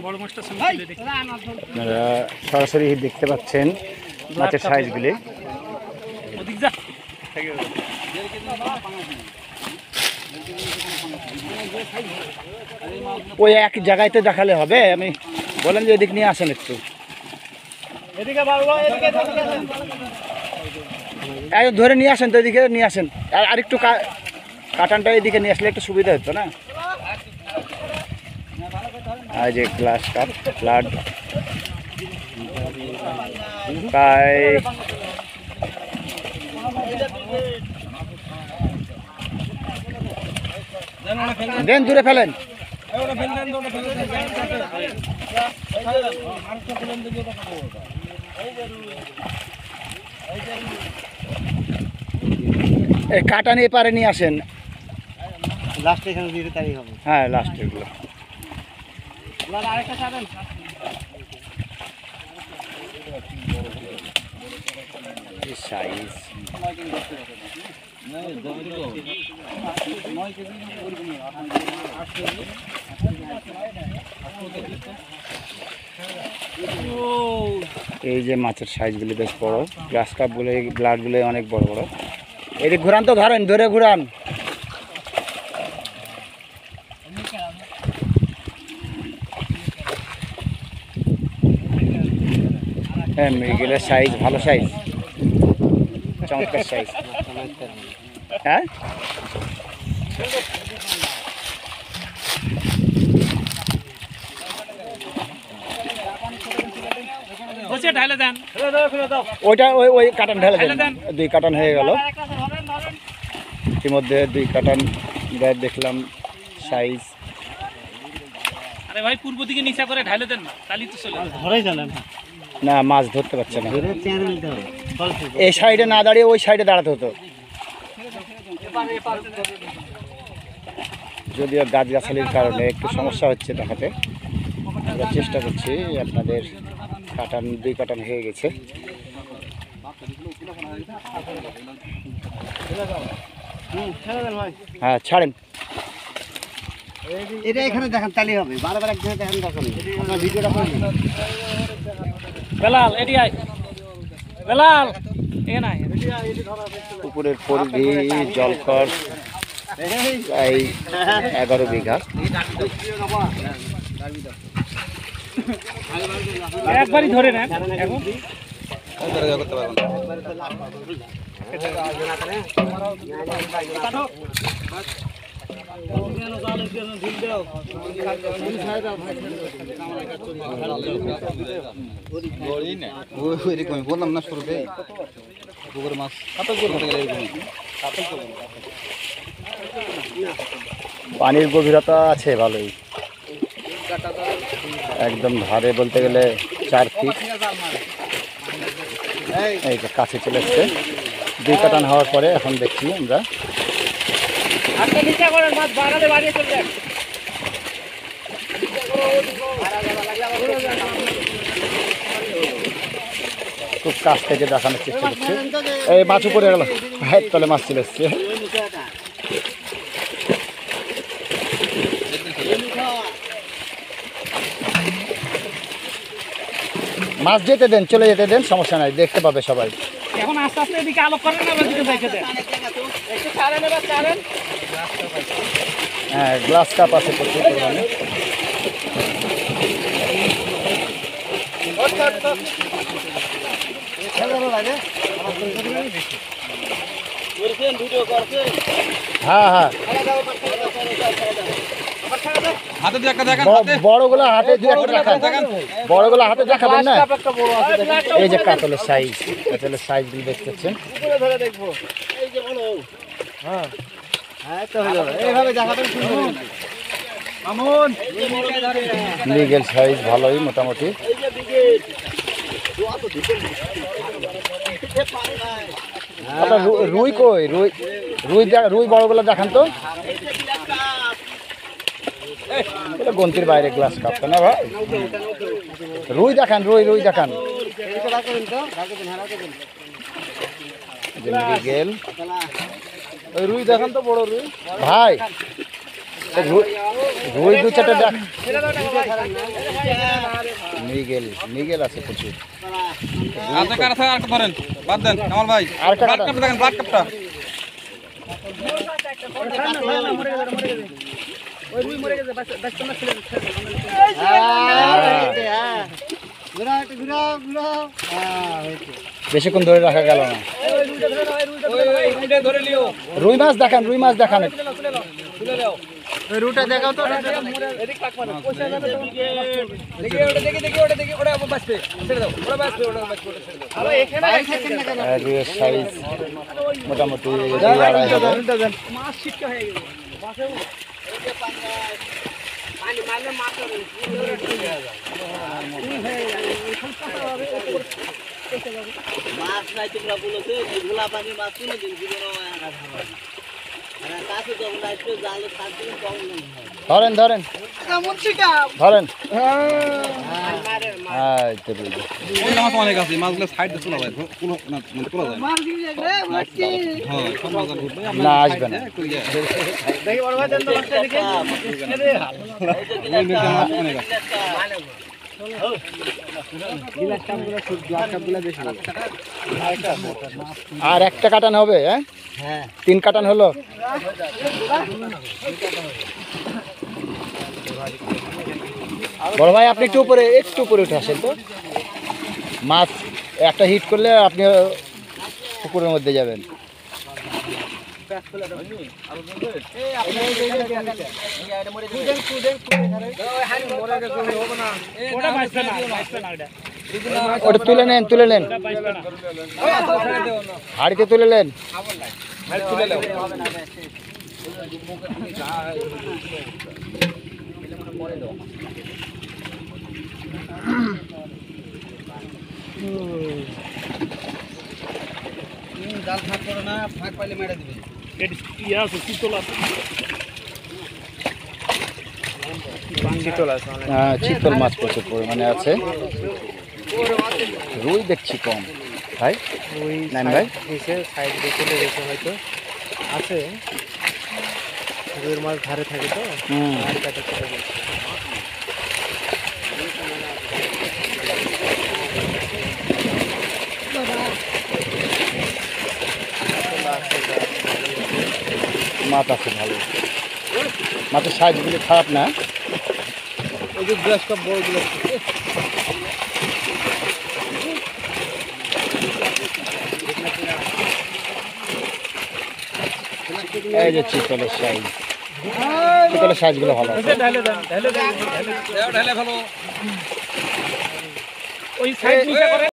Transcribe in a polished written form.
আপনারা সরাসরি দেখতে পাচ্ছেন মাছের সাইজগুলি। ওই এক জায়গায়তে দেখালে হবে, আমি বলেন যে এদিক নিয়ে আসেন একটু, ধরে নিয়ে আসেন তো, এদিকে নিয়ে আসেন। আর একটু কাটানটা এদিকে নিয়ে আসলে একটু সুবিধা হতো না। আর যে গ্লাস কাপ ফ্লাড প্রায় দেন, দূরে ফেলেন। এই কাটান এপারে নিয়ে আসেন, লাস্টে এখানে দিতে তাই হবে। হ্যাঁ, লাস্টে এগুলো সাইজ। এই যে মাছের সাইজগুলি বেশ বড়, গ্লাস কাপগুলো, ব্লাডগুলো অনেক বড় বড়। এদিকে ঘুরান তো, ধরেন, ধরে ঘুরান। হ্যাঁ, মৃগেলের সাইজ ভালো, সাইজ চমৎকার সাইজ। হ্যাঁ, ওইটা ওই কাটান ঢেলে দেন। 2 কাটান হয়ে গেল ইতিমধ্যে, 2 কাটান দেখলাম সাইজ। আরে ভাই, পূর্ব দিকে নিচা করে ঢালে দেন না, তাহলে তো চলে ধরেই জানেন না, মাছ ধরতে পারছে না। এই সাইডে না দাঁড়িয়ে ওই সাইডে দাঁড়াতে হতো, যদিও গাছগাছালির কারণে একটু সমস্যা হচ্ছে দেখাতে। আমরা চেষ্টা করছি আপনাদের। কাটান 2 কাটান হয়ে গেছে। হ্যাঁ, ছাড়েন। এটা এখানে দেখেন, তাহলে হবে। বারবার এক জায়গায় দেখেন, আপনার ভিডিওটা করেন। বেলাল, এডি আয় বেলাল, এ নাই পুকুরের পরিধি জলকর প্রায় 11 বিঘা। একবারই ধরে নেন এখন। বললাম না শুরুতে পুকুরের মাছ পানির গভীরতা আছে ভালোই, একদম ধারে বলতে গেলে 4 ফিট। এই যে কাছে চলে এসছে 2 কাটান হওয়ার পরে। এখন দেখছি আমরা খুব কাছ থেকে দেখানোর চেষ্টা করছি। এই মাছ উপরে গেল, ভাইয়ের তলে মাছ চলে এসছে। মাছ যেতে দেন, চলে যেতে দেন, সমস্যা নাই, দেখতে পাবে সবাই। এখন আস্তে আস্তে এদিকে আলোক করেন না, এদিকে দেখে দেন। একটু ছাড়েন, এবার ছাড়েন। হ্যাঁ, গ্লাস কাপ আছে প্রচুর পরিমাণে। হ্যাঁ হ্যাঁ, বড়গুলো হাতে দেখান, বড়গুলো হাতে দেখাবেন না। এই যে কাতলের সাইজ, কাতলের সাইজগুলো দেখতে পাচ্ছেন। মৃগেল সাইজ ভালোই মোটামুটি। আপনার রুই কই? রুই বড়গুলো দেখান তো। গন্তির বাইরে গ্লাস কাপটা না ভাই। রুই দেখান, রুই দেখান। মৃগেল, রুই দেখান তো, বড় রুই ভাই। রুই দু চারটে ডাক। মৃগেল আছে প্রচুর। আরেকটা কাটান। বেশিক্ষণ ধরে রাখা গেল না। রুই মাছ দেখান। রুটা দেখাও তো। রুইয়ের সাইজ মোটামুটি 2-2.5 হবে। মাছ নাই তোমরা বলেছে ঘোলা পানি মাছ কিনে দিন জীবনে কাছে যখন আসবে জালে সাত দিন কম নেই ধরেন অনেক আছে মাছগুলো সাইড দিয়ে তোলা যায় তোলা যায় না, আসবে না। অনেক আছে আর একটা কাটান হবে? হ্যাঁ, 3 কাটান হলো। বড় ভাই আপনি একটু উপরে উঠে আসেন তো। মাছ একটা হিট করলে আপনি পুকুরের মধ্যে যাবেন। ওটা তুলে নেন হাড়িতে তুলে নেন। জাল ফাঁক করো না, ফাঁক পাইলে মেরে দিবে। চিতল মাছ প্রচুর পরিমাণে আছে। রুই দেখছি কম ভাই। নাইন ভাই সাইড দিয়ে চলে গেছে হয়তো আছে। রুইয়ের মাছ ধারে থাকে তো আর কাটা চলে গেছে। মাছ আছে ভালো। মাছের সাইজগুলো খারাপ না। ওই যে গ্লাস কাপ বড়গুলো এই যে চিতলের সাইজগুলো ভালো আছে। ওই সাইড নিচে করে